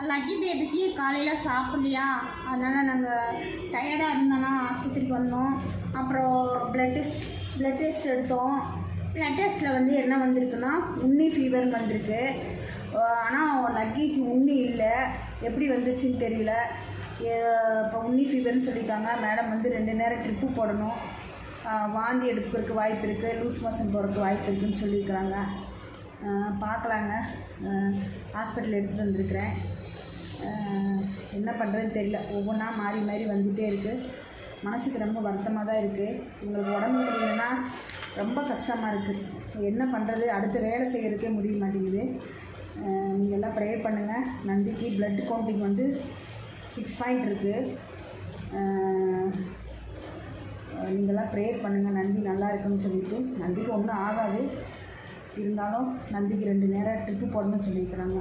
Lucky பேபிக்கு காலையில் சாப்பிட்லையா, அதனால் நாங்கள் டயர்டாக இருந்தோன்னா ஆஸ்பத்திரிக்கு வந்தோம். அப்புறம் ப்ளட் டெஸ்ட் எடுத்தோம். ப்ளட் டெஸ்ட்டில் வந்து என்ன வந்திருக்குன்னா உண்ணி ஃபீவர்னு வந்திருக்கு. ஆனால் லக்கிக்கு உண்ணி இல்லை, எப்படி வந்துச்சுன்னு தெரியல. இப்போ உண்ணி ஃபீவர்னு சொல்லியிருக்காங்க. மேடம் வந்து 2 நேரம் ட்ரிப்பு போடணும், வாந்தி எடுக்கிறதுக்கு வாய்ப்பு இருக்குது, லூஸ் மோஷன் போகிறதுக்கு வாய்ப்பு இருக்குதுன்னு சொல்லியிருக்கிறாங்க. பார்க்கலாங்க. ஹாஸ்பிட்டல் எடுத்துகிட்டு வந்திருக்கிறேன். என்ன பண்ணுறதுன்னு தெரியல. ஒவ்வொன்றா மாறி மாறி வந்துகிட்டே இருக்குது. மனசுக்கு ரொம்ப வருத்தமாக தான் இருக்குது. உங்களுக்கு உடம்பு முடியலன்னா ரொம்ப கஷ்டமாக இருக்குது. என்ன பண்ணுறது, அடுத்த வேலை செய்கிறதுக்கே முடிய மாட்டேங்குது. நீங்கள் எல்லாம் ப்ரேயர் பண்ணுங்கள். நந்திக்கு ப்ளட் கவுண்டிங் வந்து 6 பாயிண்ட் இருக்குது. நீங்கள்லாம் ப்ரேயர் பண்ணுங்கள், நந்தி நல்லா இருக்குன்னு சொல்லிவிட்டு. நந்திக்கு ஒன்றும் ஆகாது, இருந்தாலும் நந்திக்கு 2 நேரம் ட்ரிப்பு போடணும்னு சொல்லியிருக்கிறாங்க.